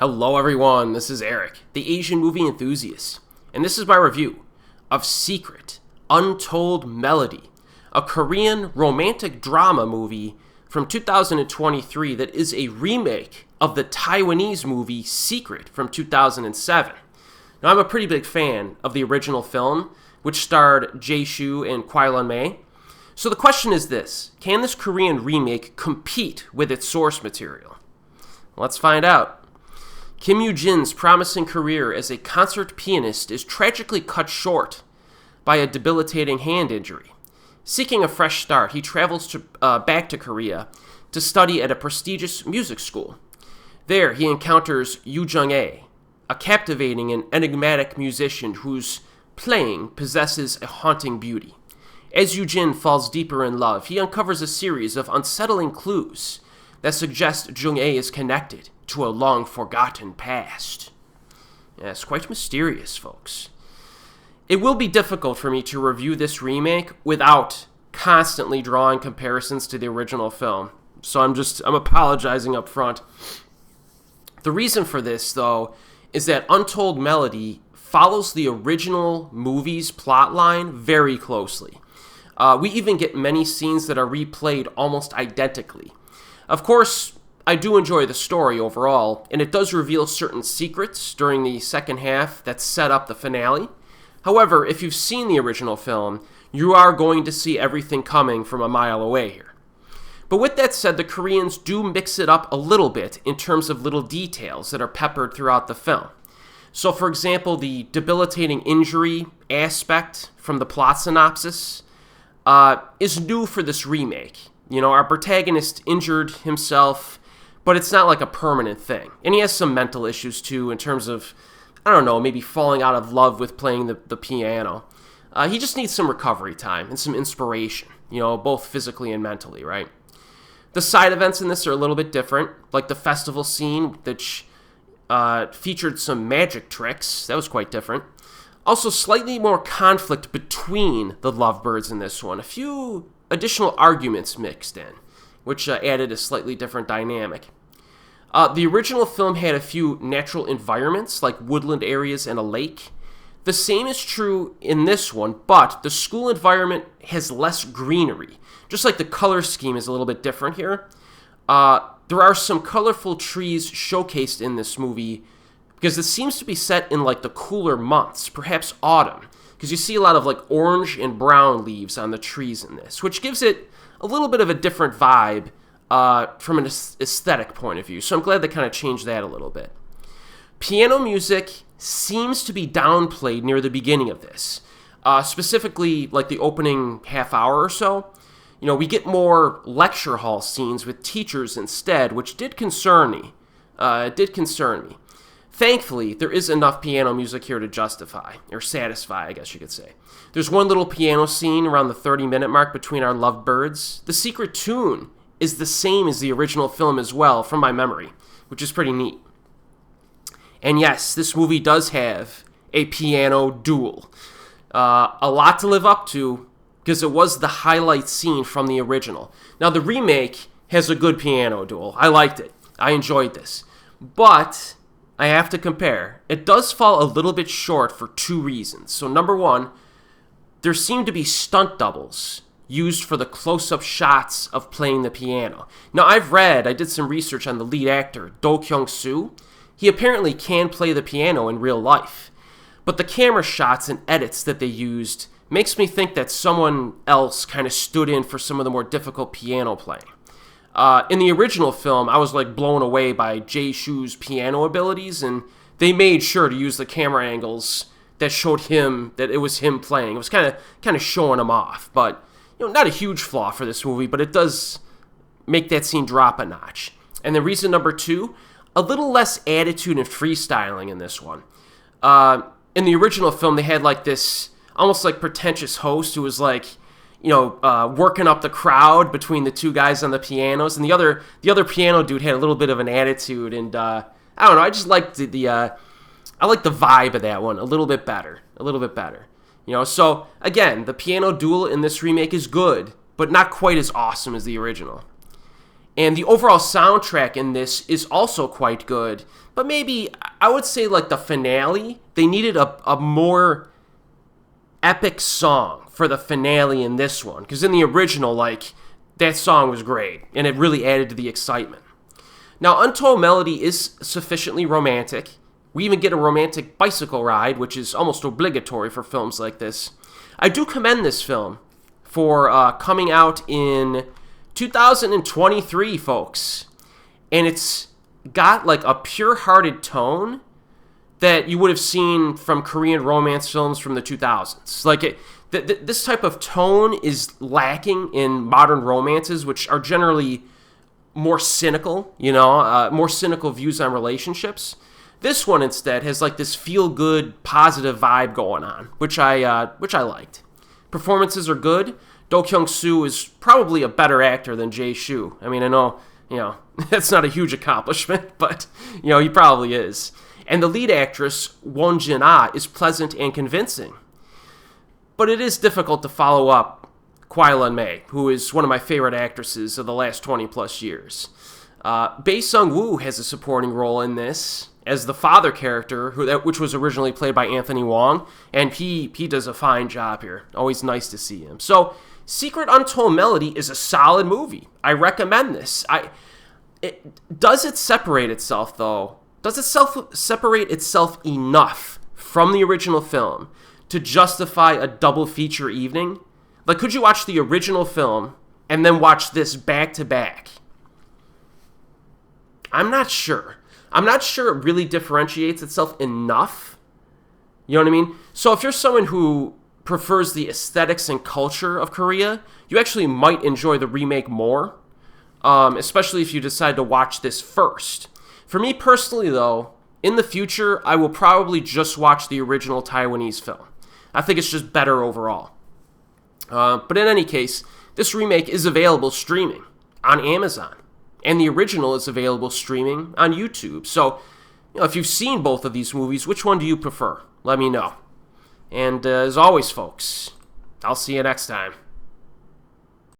Hello everyone, this is Erik, the Asian movie enthusiast, and this is my review of Secret, Untold Melody, a Korean romantic drama movie from 2023 that is a remake of the Taiwanese movie Secret from 2007. Now, I'm a pretty big fan of the original film, which starred Jae-soo and Kwai-lun-mei. So the question is this: can this Korean remake compete with its source material? Let's find out. Kim Yoo-jun's promising career as a concert pianist is tragically cut short by a debilitating hand injury. Seeking a fresh start, he travels back to Korea to study at a prestigious music school. There, he encounters Yoo Jung-a, a captivating and enigmatic musician whose playing possesses a haunting beauty. As Yu-jun falls deeper in love, he uncovers a series of unsettling clues that suggest Jung-a is connected to a long-forgotten past. Yeah, it's quite mysterious, folks. It will be difficult for me to review this remake without constantly drawing comparisons to the original film, so I'm apologizing up front. The reason for this, though, is that Untold Melody follows the original movie's plotline very closely. We even get many scenes that are replayed almost identically. Of course, I do enjoy the story overall, and it does reveal certain secrets during the second half that set up the finale. However, if you've seen the original film, you are going to see everything coming from a mile away here. But with that said, the Koreans do mix it up a little bit in terms of little details that are peppered throughout the film. So, for example, the debilitating injury aspect from the plot synopsis is new for this remake. You know, our protagonist injured himself, but it's not like a permanent thing. And he has some mental issues, too, in terms of, I don't know, maybe falling out of love with playing the piano. He just needs some recovery time and some inspiration, you know, both physically and mentally, right? The side events in this are a little bit different, like the festival scene, which featured some magic tricks. That was quite different. Also, slightly more conflict between the lovebirds in this one. A few additional arguments mixed in, which added a slightly different dynamic. The original film had a few natural environments, like woodland areas and a lake. The same is true in this one, but the school environment has less greenery. Just like the color scheme is a little bit different here. There are some colorful trees showcased in this movie because it seems to be set in like the cooler months, perhaps autumn, because you see a lot of like orange and brown leaves on the trees in this, which gives it a little bit of a different vibe from an aesthetic point of view. So I'm glad they kind of changed that a little bit. Piano music seems to be downplayed near the beginning of this, specifically like the opening half hour or so. You know, we get more lecture hall scenes with teachers instead, which did concern me. Thankfully, there is enough piano music here to justify, or satisfy, I guess you could say. There's one little piano scene around the 30-minute mark between our lovebirds. The secret tune is the same as the original film as well, from my memory, which is pretty neat. And yes, this movie does have a piano duel. A lot to live up to, because it was the highlight scene from the original. Now, the remake has a good piano duel. I liked it. I enjoyed this. But I have to compare. It does fall a little bit short for two reasons. So number one, there seem to be stunt doubles used for the close-up shots of playing the piano. Now, I did some research on the lead actor, Kyung-soo. He apparently can play the piano in real life. But the camera shots and edits that they used makes me think that someone else kind of stood in for some of the more difficult piano playing. In the original film, I was like blown away by Jae-soo's piano abilities, and they made sure to use the camera angles that showed him that it was him playing. It was kind of showing him off, but you know, not a huge flaw for this movie, but it does make that scene drop a notch. And then reason number two, a little less attitude and freestyling in this one. In the original film, they had like this almost like pretentious host who was like, you know, working up the crowd between the two guys on the pianos, and the other piano dude had a little bit of an attitude, and I don't know, I just liked I like the vibe of that one a little bit better. You know, so again, the piano duel in this remake is good, but not quite as awesome as the original. And the overall soundtrack in this is also quite good. But maybe, I would say, like, the finale, they needed a more epic song for the finale in this one. Because in the original, like, that song was great. And it really added to the excitement. Now, Untold Melody is sufficiently romantic. We even get a romantic bicycle ride, which is almost obligatory for films like this. I do commend this film for coming out in 2023, folks. And it's got like a pure-hearted tone that you would have seen from Korean romance films from the 2000s. Like, this type of tone is lacking in modern romances, which are generally more cynical, more cynical views on relationships. This one instead has like this feel-good, positive vibe going on, which I liked. Performances are good. Kyung-soo is probably a better actor than Jae-soo. I mean, I know, that's not a huge accomplishment, but, he probably is. And the lead actress, Jin-ah, is pleasant and convincing. But it is difficult to follow up May, who is one of my favorite actresses of the last 20-plus years. Seung-woo has a supporting role in this as the father character, which was originally played by Anthony Wong, and he does a fine job here. Always nice to see him. So, Secret Untold Melody is a solid movie. I recommend this. Does it separate itself, though? Does it separate itself enough from the original film to justify a double feature evening? Like, could you watch the original film and then watch this back to back? I'm not sure. I'm not sure it really differentiates itself enough. You know what I mean? So if you're someone who prefers the aesthetics and culture of Korea, you actually might enjoy the remake more, especially if you decide to watch this first. For me personally, though, in the future, I will probably just watch the original Taiwanese film. I think it's just better overall. But in any case, this remake is available streaming on Amazon. And the original is available streaming on YouTube. So, if you've seen both of these movies, which one do you prefer? Let me know. And as always, folks, I'll see you next time.